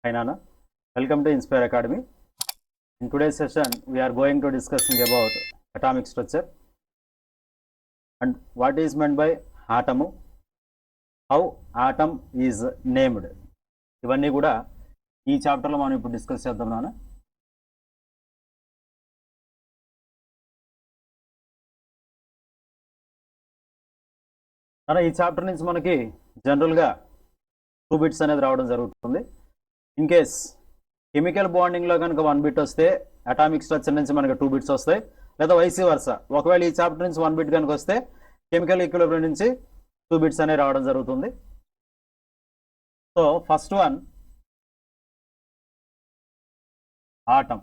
Hi Nana, welcome to Inspire Academy. In today's session, we are going to discussing about atomic structure and what is meant by atom, how atom is named. ఇవన్నీ కూడా ఈ చాప్టర్లో మనం ఇప్పుడు discuss చేద్దాం నాన్న. ఈ chapter నుంచి మనకి జనరల్గా 2 బిట్స్ అనేది రావడం జరుగుతుంది. ఇన్ కేస్ కెమికల్ బాండింగ్లో కనుక 1 బిట్ వస్తే అటామిక్ స్ట్రక్చర్ నుంచి మనకి 2 బిట్స్ వస్తాయి, లేదా వైసీ వర్స. ఒకవేళ ఈ చాప్టర్ నుంచి 1 బిట్ కనుక వస్తే కెమికల్ ఈక్విలిబ్రియం నుంచి 2 బిట్స్ అనేవి రావడం జరుగుతుంది. So first one atom.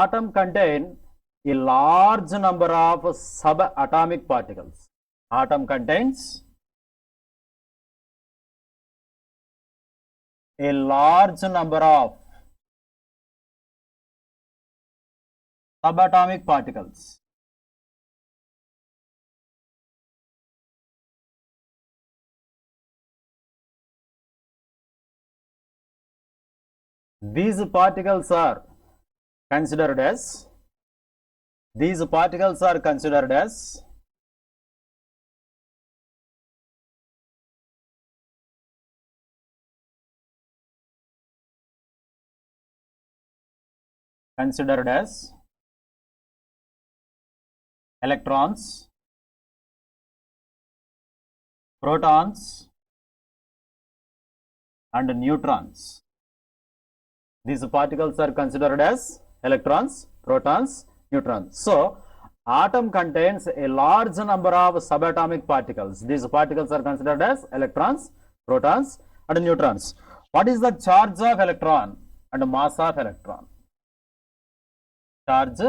Atom contain a large number of subatomic particles. Atom contains a large number of subatomic particles. These particles are considered as electrons, protons and neutrons. These particles are considered as electrons, protons, neutrons. So, atom contains a large number of subatomic particles. These particles are considered as electrons, protons, and neutrons. What is the charge of electron and mass of electron? Charge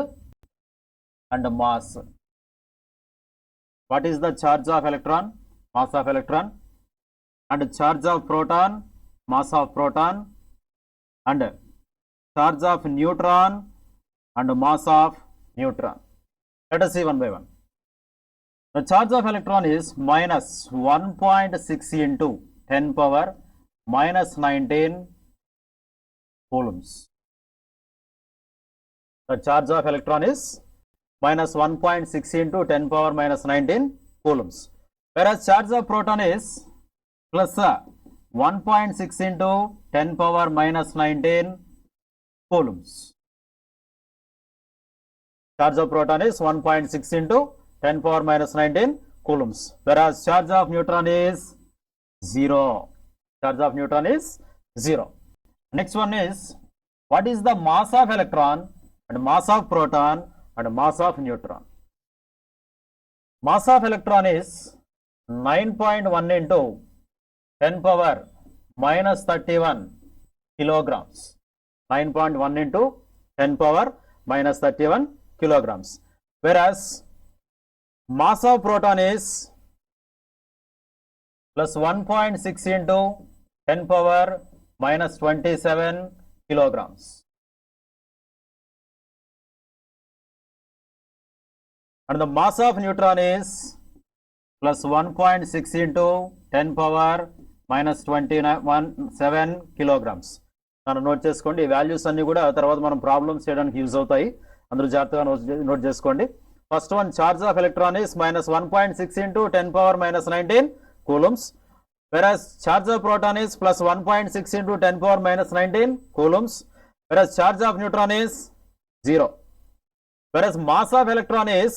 and mass. What is the charge of electron, mass of electron, and charge of proton, mass of proton, and charge of neutron and mass of neutron. Let us see one by one. The charge of electron is minus 1.6 into 10 power minus 19 coulombs. The charge of electron is minus 1.6 into 10 power minus 19 coulombs. Whereas charge of proton is plus 1.6 into 10 power minus 19 coulombs. Charge of proton is 1.6 into 10 power minus 19 coulombs. Whereas charge of neutron is 0. Charge of neutron is 0. Next one is, what is the mass of electron and mass of proton and mass of neutron? Mass of electron is 9.1 into 10 power minus 31 kilograms. 9.1 into 10 power minus 31 kilograms. Whereas mass of proton is plus 1.6 into 10 power minus 27 kilograms. And the mass of neutron is plus 1.6 into 10 power minus 27 kilograms. మనం note చేసుకోండి. ఈ values అన్ని కూడా తర్వాత మనం problems చేయడానికి use అవుతాయి. అందరూ జాగ్రత్తగా నోట్ చేసుకోండి. First one, charge of electron is minus 1.6 into 10 power minus 19 coulombs. Whereas charge of proton is plus 1.6 into 10 power minus 19 coulombs. Whereas charge of neutron is 0. Whereas mass of electron is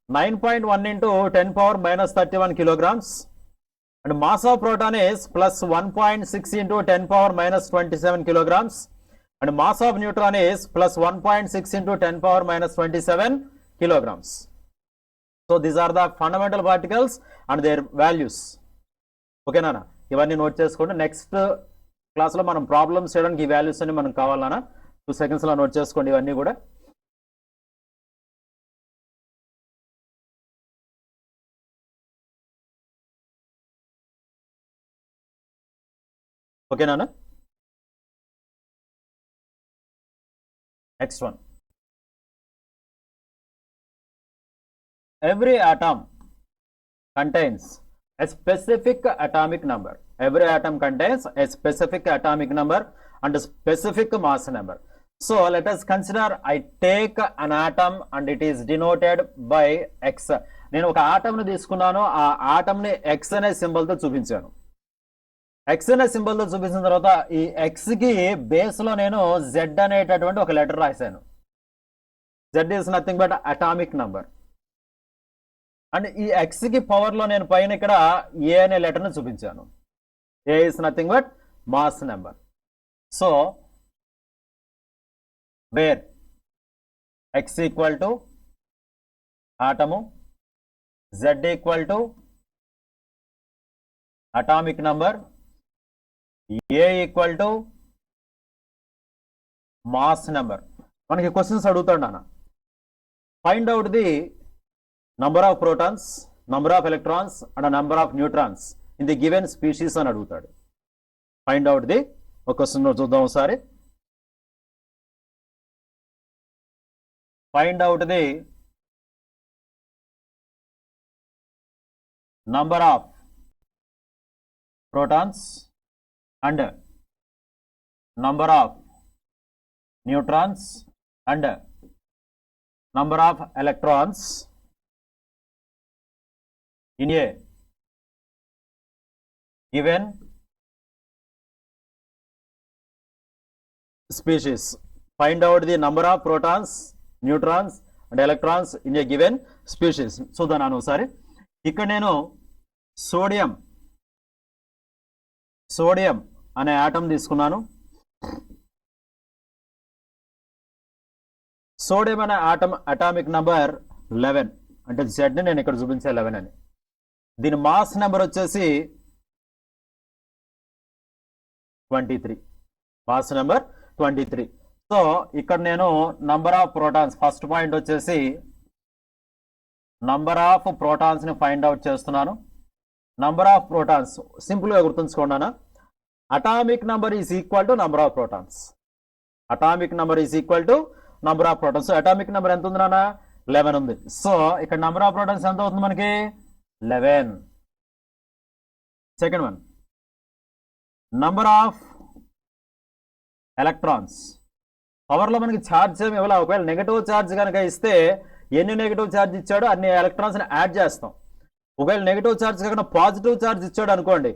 9.1 into 10 power minus 31 kilograms. And mass of proton is plus 1.6 into 10 power minus 27 kilograms. And mass of neutron is plus 1.6 into 10 power minus 27 kilograms. So these are the fundamental particles and their values. Okay nana, ఇవన్నీ note చేసుకోండి. Next క్లాస్లో మనం problems చేయడానికి ఈ values అన్ని మనకు కావాలన్నా 2 సెకండ్స్లో నోట్ చేసుకోండి ఇవన్నీ కూడా. Okay nana. Next one, every atom contains a specific atomic number. Every atom contains a specific atomic number and a specific mass number. So let us consider I take an atom and it is denoted by X. నేను ఒక ఆటంని తీసుకున్నాను, ఆ ఆటంని X అనే సింబల్తో చూపించాను. X అనే సింబల్తో చూపించిన తర్వాత ఈ X కి బేస్లో నేను Z అనేటటువంటి ఒక లెటర్ రాశాను. Z is nothing but atomic number. And ఈ X కి పవర్లో నేను పైన ఇక్కడ A అనే లెటర్ని చూపించాను. A is nothing but mass number. So where X equal to atom, Z equal to atomic number, A equal to mass number. మనకి క్వశ్చన్స్ అడుగుతాడు నాన్న, find out the number of protons, number of electrons and a number of neutrons in the given species అని అడుగుతాడు. Find out the ఒక question చూద్దాం ఒకసారి. Find out the number of protons and number of neutrons and number of electrons in a given species. Find out the number of protons, neutrons and electrons in a given species. చూద్దాం నాను ఒకసారి. ఇక్కడ నేను sodium అనే atom తీసుకున్నాను. Sodium అనే atom atomic number 11, అంటే Z ని నేను ఇక్కడ చూపించే 11 అని. దీని మాస్ నెంబర్ వచ్చేసి 23, మాస్ నెంబర్ 23. సో ఇక్కడ నేను number of protons, first point వచ్చేసి నంబర్ ఆఫ్ ప్రోటాన్స్ ని ఫైండ్ అవుట్ చేస్తున్నాను. నంబర్ ఆఫ్ ప్రోటాన్స్ సింపుల్ గా గుర్తుంచుకోండి, atomic number is equal to number of protons. Atomic number is equal to number of protons. Atomic number ఎంత ఉంది నాన్న? 11 ఉంది. So ఇక్కడ నంబర్ ఆఫ్ ప్రోటాన్స్ ఎంత అవుతుంది మనకి? 11. Second one, number of electrons. పవర్లో మనకి ఛార్జ్ ఏమి ఇవ్వాలి. ఒకవేళ నెగటివ్ ఛార్జ్ కనుక ఇస్తే ఎన్ని నెగటివ్ ఛార్జ్ ఇచ్చాడో అన్ని ఎలక్ట్రాన్స్ ని యాడ్ చేస్తాం. ఒకవేళ నెగటివ్ ఛార్జ్ కాకుండా పాజిటివ్ ఛార్జ్ ఇచ్చాడు అనుకోండి,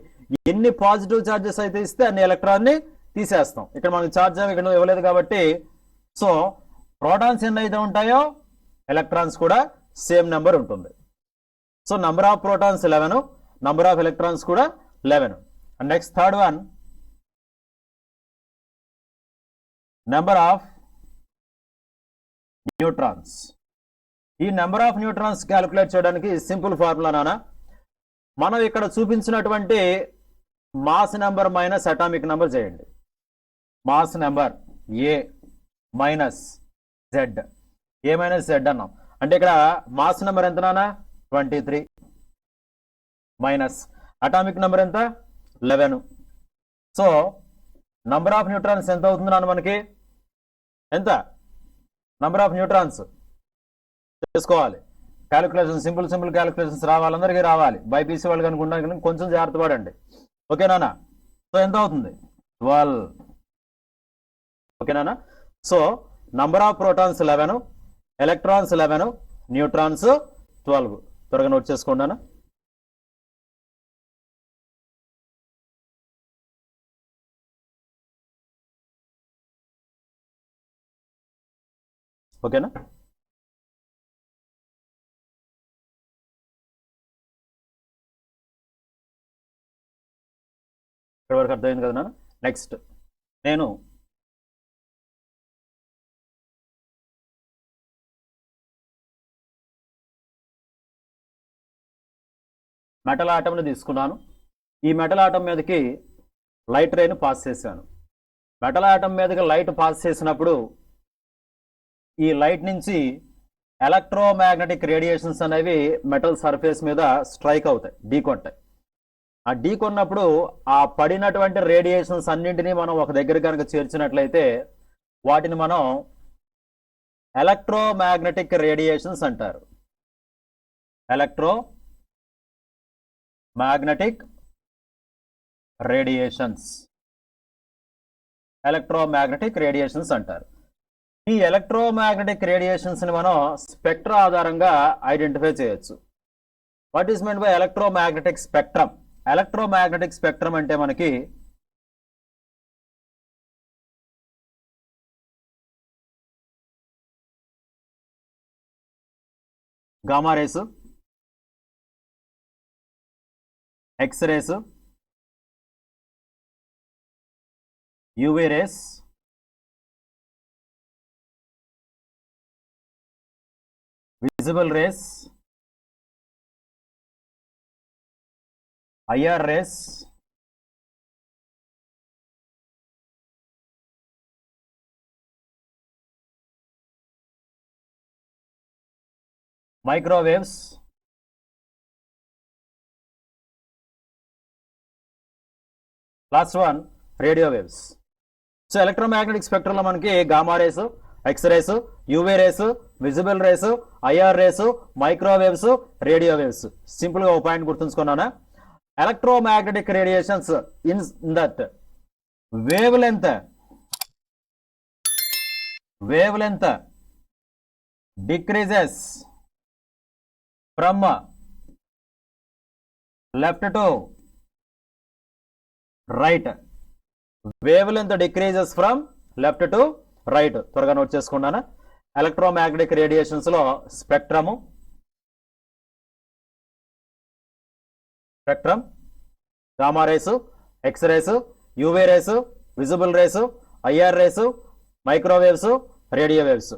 ఎన్ని పాజిటివ్ ఛార్జెస్ అయితే ఇస్తే అన్ని ఎలక్ట్రాన్ ని తీసేస్తాం. ఇక్కడ మనకి ఛార్జ్ ఏమి ఇక్కడ ఇవ్వలేదు కాబట్టి, సో ప్రోటాన్స్ ఎన్ని అయితే ఉంటాయో ఎలక్ట్రాన్స్ కూడా సేమ్ నెంబర్ ఉంటుంది. So number of protons 11, number of electrons కూడా 11. And next third one, number of neutrons. ఈ నెంబర్ ఆఫ్ న్యూట్రాన్స్ క్యాలిక్యులేట్ చేయడానికి సింపుల్ ఫార్ములా నానా, మనం ఇక్కడ చూపించినటువంటి mass number minus atomic number చేయండి. Mass number A minus Z, A minus Z అన్నాం. అంటే ఇక్కడ మాస్ నెంబర్ ఎంత నానా? 23 మైనస్ అటామిక్ నెంబర్ ఎంత? 11. సో నంబర్ ఆఫ్ న్యూట్రాన్స్ ఎంత అవుతుంది నాన్న మనకి? ఎంత? నంబర్ ఆఫ్ న్యూట్రాన్స్ చేసుకోవాలి. క్యాలిక్యులేషన్ సింపుల్ క్యాలిక్యులేషన్స్ రావాలి, అందరికీ రావాలి. బైపీసీ వాళ్ళు కనుకుంటాను, కొంచెం జాగ్రత్త పడండి. ఓకేనా? సో ఎంత అవుతుంది? 12. ఓకేనా? So number of protons 11, electrons 11, neutrons 12. త్వరగా నోట్ చేసుకోండి. ఓకేనా? ఇక్కడ వరకు అర్థమైంది కదా? నెక్స్ట్ నేను మెటల్ ఆటంని తీసుకున్నాను. ఈ మెటల్ ఆటం మీదకి లైట్ రేని పాస్ చేశాను. మెటల్ ఆటం మీదకి లైట్ పాస్ చేసినప్పుడు ఈ లైట్ నుంచి ఎలక్ట్రోమాగ్నెటిక్ రేడియేషన్స్ అనేవి మెటల్ సర్ఫేస్ మీద స్ట్రైక్ అవుతాయి, ఢీకొంటాయి. ఆ ఢీకొన్నప్పుడు ఆ పడినటువంటి రేడియేషన్స్ అన్నింటినీ మనం ఒక దగ్గర కనుక చేర్చినట్లయితే వాటిని మనం ఎలక్ట్రోమాగ్నెటిక్ రేడియేషన్స్ అంటారు. Electro magnetic radiations, electromagnetic radiations అంటారు. ఈ ఎలక్ట్రోమాగ్నెటిక్ రేడియేషన్స్ ని మనం స్పెక్ట్రా ఆధారంగా ఐడెంటిఫై చేయొచ్చు. What is mean by electromagnetic spectrum? Electromagnetic spectrum అంటే మనకి gamma rays, X rays, UV rays, visible rays, IR rays, microwaves, last one radio waves. So electromagnetic స్పెక్ట్రంలో మనకి gamma rays, X rays, UV rays, visible rays, IR rays, microwaves, radio waves. Simple గా ఒక point గుర్తుంచుకున్నానా? Electromagnetic radiations in that wavelength decreases from left to right. Wavelength decreases from left to right. త్వరగా note చేసుకున్నాను. Electromagnetic radiations లో spectrum, gamma rays, X rays, UV rays, visible rays, IR rays, microwaves, radio waves.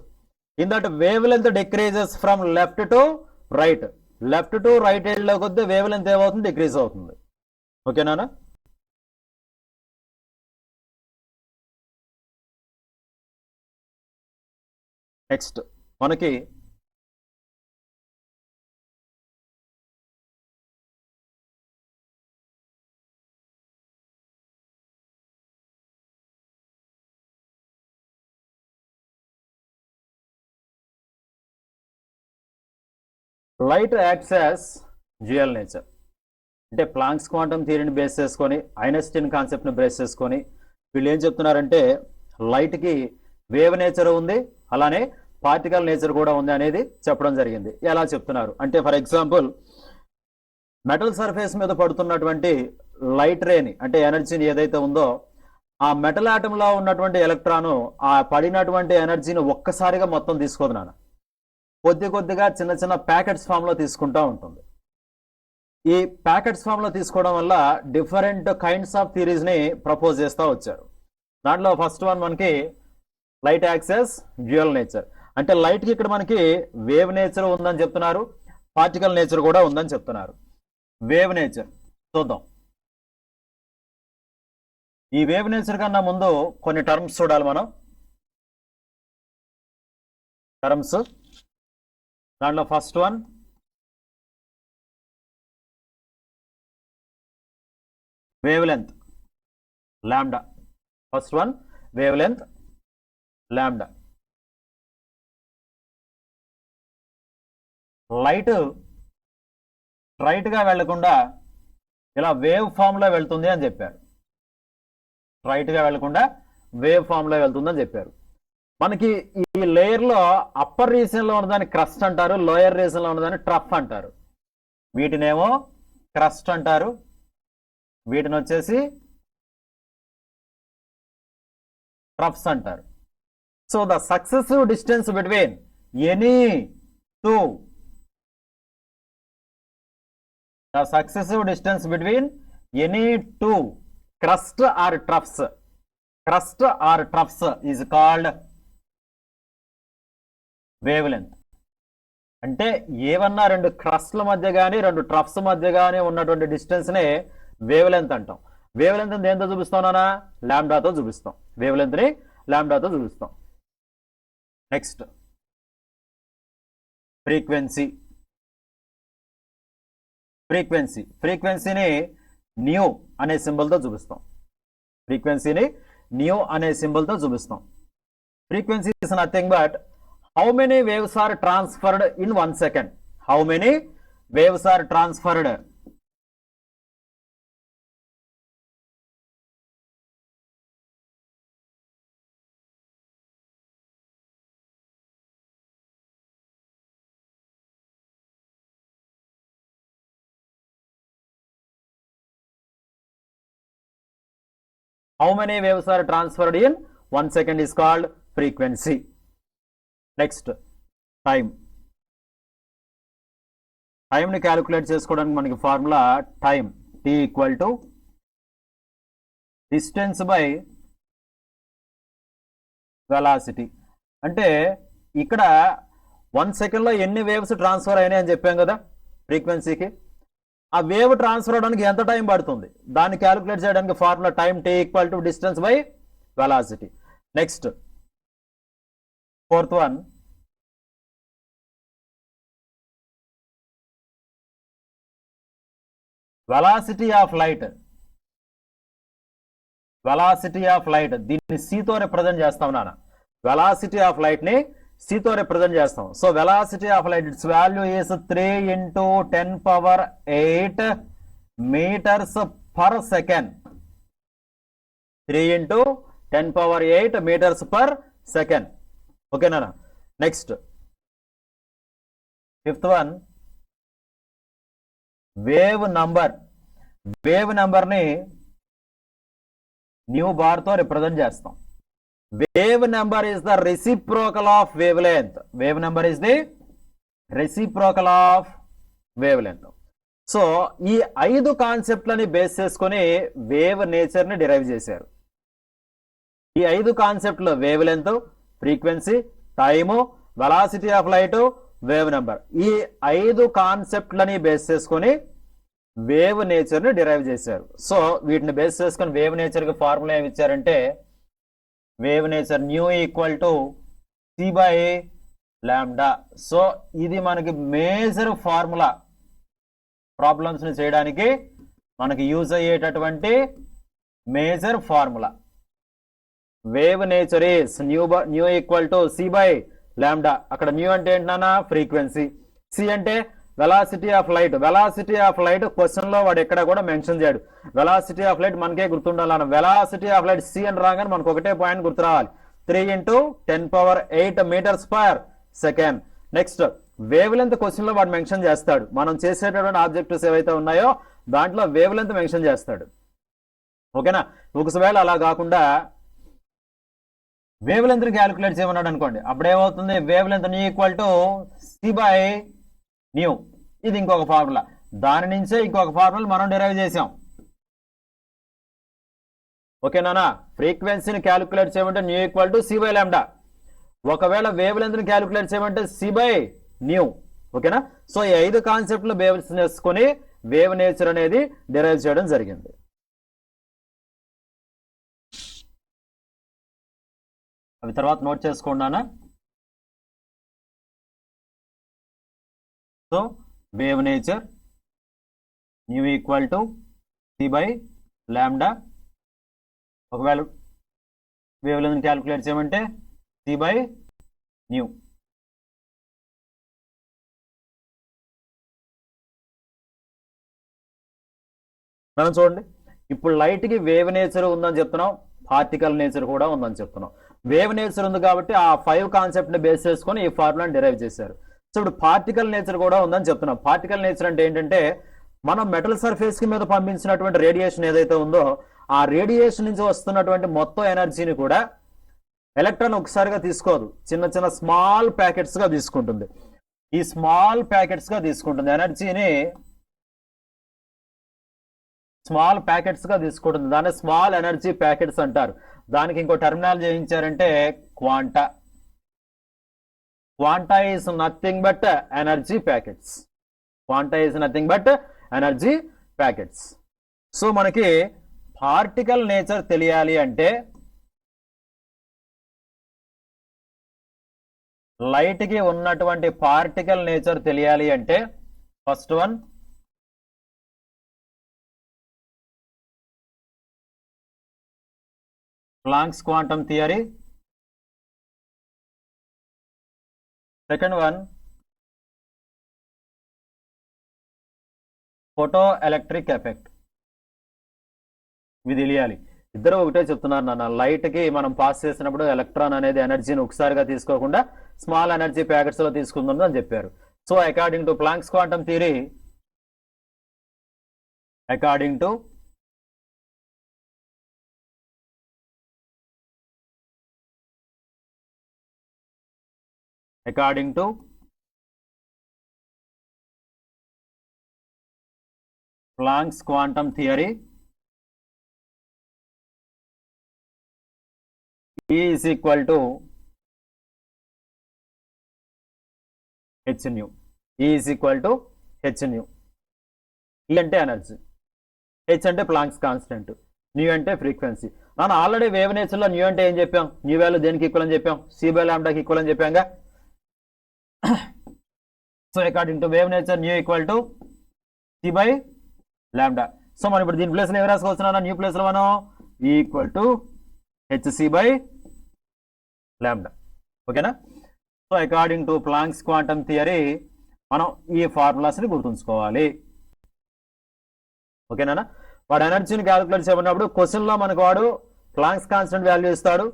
In that wavelength decreases from left to right. Left to right hand లోకి వస్తే wave length ఏమవుతుంది? Decrease అవుతుంది. ఓకేనా? Next మనకి light acts as dual nature. అంటే planks quantum థియరీని base చేసుకొని, Einstein కాన్సెప్ట్ని base చేసుకొని వీళ్ళు ఏం చెప్తున్నారంటే లైట్కి వేవ్ నేచర్ ఉంది, అలానే పార్టికల్ నేచర్ కూడా ఉంది అనేది చెప్పడం జరిగింది. ఎలా చెప్తున్నారు అంటే, ఫర్ ఎగ్జాంపుల్ మెటల్ సర్ఫేస్ మీద పడుతున్నటువంటి లైట్ రేని అంటే ఎనర్జీని ఏదైతే ఉందో, ఆ మెటల్ ఆటంలో ఉన్నటువంటి ఎలక్ట్రాను ఆ పడినటువంటి ఎనర్జీని ఒక్కసారిగా మొత్తం తీసుకోదు నాన్న, కొద్ది కొద్దిగా చిన్న చిన్న ప్యాకెట్స్ ఫామ్లో తీసుకుంటూ ఉంటుంది. ఈ ప్యాకెట్స్ ఫామ్లో తీసుకోవడం వల్ల డిఫరెంట్ కైండ్స్ ఆఫ్ థియరీస్ని ప్రపోజ్ చేస్తూ వచ్చారు. దాంట్లో ఫస్ట్ వన్ మనకి లైట్ యాక్సెస్ డ్యూయల్ నేచర్. అంటే లైట్కి ఇక్కడ మనకి వేవ్ నేచర్ ఉందని చెప్తున్నారు, పార్టికల్ నేచర్ కూడా ఉందని చెప్తున్నారు. వేవ్ నేచర్ చూద్దాం. ఈ వేవ్ నేచర్ కన్నా ముందు కొన్ని టర్మ్స్ చూడాలి మనం. టర్మ్స్ దాంట్లో first one wave length lambda. First one wave length lambda. Light స్ట్రైట్గా వెళ్లకుండా ఇలా వేవ్ ఫామ్లో వెళ్తుంది అని చెప్పారు. స్ట్రైట్గా వెళ్లకుండా వేవ్ ఫామ్లో వెళ్తుందని చెప్పారు. మనకి ఈ లేయర్లో అప్పర్ రీజియన్లో ఉన్నదాన్ని క్రస్ట్ అంటారు, లోయర్ రీజియన్లో ఉన్నదాన్ని ట్రఫ్ అంటారు. వీటినేమో క్రస్ట్ అంటారు, వీటిని వచ్చేసి ట్రఫ్స్ అంటారు. So the successive distance between any two, the successive distance between any two crust or troughs is called wavelength. అంటే ఏవన్నా రెండు క్రస్ట్ల మధ్య కానీ రెండు ట్రఫ్స్ మధ్య కానీ ఉన్నటువంటి డిస్టెన్స్ నే వేవ్ లెంత్ అంటాం. వేవ్ లెంత్ దేంతో చూపిస్తానా? లాంబ్డాతో చూపిస్తాం. వేవ్ లెంత్ ని లాంబ్డాతో చూపిస్తాం. Next frequency. ఫ్రీక్వెన్సీని న్యూ అనే సింబల్తో చూపిస్తాం. ఫ్రీక్వెన్సీని న్యూ అనే సింబల్తో చూపిస్తాం. Frequency is nothing but how many waves are transferred in 1 second. How many waves are transferred How many waves are transferred in 1 second is called frequency. Next, time. Time ni calculate chesukodaniki manaki formula time t equal to distance by velocity. అంటే ఇక్కడ 1 second లో ఎన్ని waves transfer అయినాయి అని చెప్పాం కదా ఫ్రీక్వెన్సీకి. ఆ వేవ్ ట్రాన్స్ఫర్ అవడానికి ఎంత టైం పడుతుంది దాన్ని క్యాలిక్యులేట్ చేయడానికి formula time t equal to distance by velocity. Next fourth one, velocity of light. Velocity of light దీన్ని c తో రిప్రజెంట్ చేస్తాం నాన్న. వెలాసిటీ ఆఫ్ లైట్ ని c తో రిప్రజెంట్ చేస్తాం. So velocity of light its value is 3 × 10⁸ metres per second. 3 × 10⁸ metres per second. ఓకేనా? Next fifth one, wave number. Wave number ని nu bar తో రిప్రజెంట్ చేస్తాం. Wave number is the reciprocal of wavelength. Wave number is the reciprocal of wavelength. So ఈ 5 కాన్సెప్ట్లని base చేసుకొని wave nature ని derive చేశారు. ఈ 5 కాన్సెప్ట్లు wavelength, frequency, time, velocity of light, wave number. ఈ 5 కాన్సెప్ట్లని బేస్ చేసుకొని వేవ్ నేచర్ ని డిరైవ్ చేశారు. సో వీటిని బేస్ చేసుకొని వేవ్ నేచర్ కి ఫార్ములా ఏమి ఇచ్చారంటే wave nature nu equal to c by lambda. So ఇది మనకి మేజర్ ఫార్ములా, ప్రాబ్లమ్స్ ని చేయడానికి మనకి యూజ్ అయ్యేటటువంటి major formula. Wave nature is new equal to c by lambda. అక్కడ న్యూ అంటే ఏంటన్నా ఫ్రీక్వెన్సీ, c అంటే velocity of light. Velocity of light question లో వాడు ఎక్కడ కూడా మెన్షన్ చేయడు. వెలాసిటీ ఆఫ్ లైట్ మనకే గుర్తుండాలన్న. వెలాసిటీ ఆఫ్ లైట్ c అని రాగానే మనకు ఒకటే పాయింట్ గుర్తు రావాలి, 3 × 10⁸ metres per second. Next wavelength question లో వాడు మెన్షన్ చేస్తాడు. మనం చేసేటటువంటి ఆబ్జెక్టివ్స్ ఏవైతే ఉన్నాయో దాంట్లో వేవ్ లెంత్ మెన్షన్ చేస్తాడు. ఓకేనా? ఒకవేళ అలా కాకుండా వేవ్ లెంత్ ని క్యాలిక్యులేట్ చేయమన్నాడు అనుకోండి, అప్పుడు ఏమవుతుంది, wave length new equal to c by new. ఇది ఇంకొక ఫార్ములా. దాని నుంచే ఇంకొక ఫార్ములా మనం డిరైవ్ చేసాం. ఓకేనా? ఫ్రీక్వెన్సీని క్యాలిక్యులేట్ చేయమంటే nu equal to c by lambda. ఒకవేళ వేవ్ లెంత్ ని క్యాలిక్యులేట్ చేయమంటే c బై న్యూ. ఓకేనా? సో ఈ 5 కాన్సెప్ట్లు బేస్ చేసుకొని వేవ్ నేచర్ అనేది డిరైవ్ చేయడం జరిగింది. అవి తర్వాత నోట్ చేసుకున్నానా? So wave nature nu equal to c by lambda. ఒకవేళ వేవ్ లెంత్ క్యాలిక్యులేట్ చేయమంటే c బై న్యూ. మనం చూడండి, ఇప్పుడు లైట్ కి వేవ్ నేచర్ ఉందని చెప్తున్నాం, పార్టికల్ నేచర్ కూడా ఉందని చెప్తున్నాం. వేవ్ నేచర్ ఉంది కాబట్టి ఆ 5 కాన్సెప్ట్ ని బేస్ చేసుకొని ఈ ఫార్ములాని డిరైవ్ చేశారు. సో ఇప్పుడు పార్టికల్ నేచర్ కూడా ఉందని చెప్తున్నాం. పార్టికల్ నేచర్ అంటే ఏంటంటే మనం మెటల్ సర్ఫేస్ కి మీద పంపించినటువంటి రేడియేషన్ ఏదైతే ఉందో ఆ రేడియేషన్ నుంచి వస్తున్నటువంటి మొత్తం ఎనర్జీని కూడా ఎలక్ట్రాన్ ఒకసారిగా తీసుకోదు, చిన్న చిన్న స్మాల్ ప్యాకెట్స్ గా తీసుకుంటుంది. ఈ స్మాల్ ప్యాకెట్స్ గా తీసుకుంటుంది ఎనర్జీని, స్మాల్ ప్యాకెట్స్ గా తీసుకుంటుంది. దాన్ని స్మాల్ ఎనర్జీ ప్యాకెట్స్ అంటారు. దానికి ఇంకో టర్మినాలజీ ఏమించారంటే quanta. Quanta is nothing but energy packets. Quanta is nothing but energy packets. So మనకి పార్టికల్ నేచర్ తెలియాలి అంటే లైట్ కి ఉన్నటువంటి పార్టికల్ నేచర్ తెలియాలి అంటే first one planks quantum theory. Second one photo electric effect. ఇవి తెలియాలి. ఇద్దరు ఒకటే చెప్తున్నారు నాన్న, లైట్ కి మనం పాస్ చేసినప్పుడు ఎలక్ట్రాన్ అనేది ఎనర్జీని ఒకసారిగా తీసుకోకుండా స్మాల్ ఎనర్జీ ప్యాకెట్స్ లో తీసుకుంటుంది అని చెప్పారు. So according to planks quantum theory, according to according to Planck's quantum theory, E is equal to h nu. E is equal to h nu. E అంటే ఎనర్జీ, h అంటే planks constant, new అంటే frequency. మనం already wave నేచర్లో new అంటే ఏం చెప్పాం? New value దేనికి equal అని చెప్పాం? c/λకి ఈక్వల్ అని చెప్పాంగా. So according to wave nature nu equal to c/λ. సో మనం ఇప్పుడు దీని ప్లేస్లో ఏం రాసుకోవచ్చున్నా? న్యూ ప్లేస్లో మనం ఈక్వల్ టు hc/λ. ఓకేనా? So according to planks quantum theory మనం ఈ ఫార్ములాస్ని గుర్తుంచుకోవాలి. ఓకేనా? వాడు ఎనర్జీని క్యాలిక్యులేట్ చేయబడినప్పుడు క్వశ్చన్లో మనకు వాడు ప్లాంక్స్ కాన్స్టెంట్ వాల్యూ ఇస్తాడు,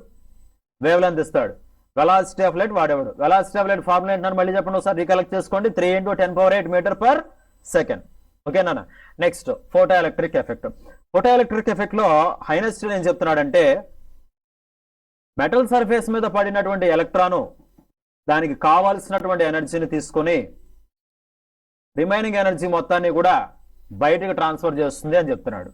వేవ్ లెంత్ ఇస్తాడు, వెలాసిటీ ఆఫ్ లైట్ వాడేవాడు. వెలాసిటీ ఆఫ్ లైట్ ఫార్ములా ఏంటని మళ్ళీ చెప్పండి ఒకసారి, రీకలెక్ట్ చేసుకోండి. 3 × 10⁸ మీటర్/సెకండ్. ఓకేనా? Next photo electric effect. Photo electric effect లో ఐన్స్టీన్ ఏం చెప్తున్నాడంటే, మెటల్ సర్ఫేస్ మీద పడినటువంటి ఎలక్ట్రాను దానికి కావాల్సినటువంటి ఎనర్జీని తీసుకొని రిమైనింగ్ ఎనర్జీ మొత్తాన్ని కూడా బయటకు ట్రాన్స్ఫర్ చేస్తుంది అని చెప్తున్నాడు.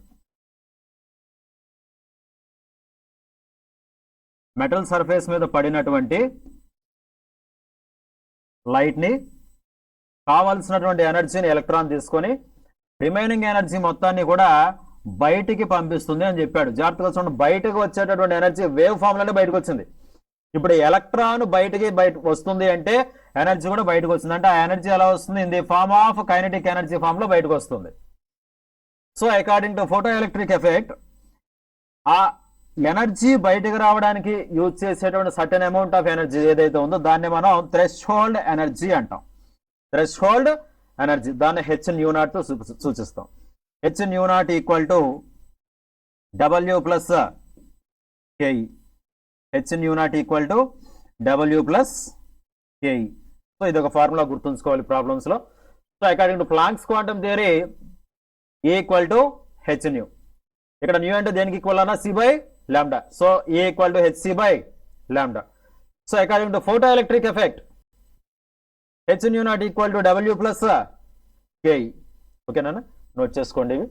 మెటల్ సర్ఫేస్ మీద పడినటువంటి లైట్ ని కావాల్సినటువంటి ఎనర్జీని ఎలక్ట్రాన్ తీసుకొని రిమైనింగ్ ఎనర్జీ మొత్తాన్ని కూడా బయటికి పంపిస్తుంది అని చెప్పాడు. జాగ్రత్తగా చూడండి, బయటకు వచ్చేటటువంటి ఎనర్జీ వేవ్ ఫామ్ లోనే బయటకు వచ్చింది. ఇప్పుడు ఎలక్ట్రాన్ బయట వస్తుంది అంటే ఎనర్జీ కూడా బయటకు వస్తుంది. అంటే ఆ ఎనర్జీ ఎలా వస్తుంది? In the form of kinetic energy form లో బయటకు వస్తుంది. So according to photoelectric effect, ఆ ఎనర్జీ బయటకు రావడానికి యూజ్ చేసేటువంటి సర్టెన్ అమౌంట్ ఆఫ్ ఎనర్జీ ఏదైతే ఉందో దాన్ని మనం థ్రెషోల్డ్ ఎనర్జీ అంటాం. థ్రెషోల్డ్ ఎనర్జీ, దాన్ని h0 తో సూచిస్తాం. h0 equal to W plus KE. h0 equal to W plus KE. So ఇది ఒక ఫార్ములా గుర్తుంచుకోవాలి ప్రాబ్లమ్స్ లో. So according to planks quantum theory E equal to h nu. ఇక్కడ new అంటే దేనికి ఈక్వల్ అన్నా? c/λ. So E equal to hc/λ. So according to photoelectric effect h0 equal to W plus KE. ఓకేనా? Note చేసుకోండి ఇవి.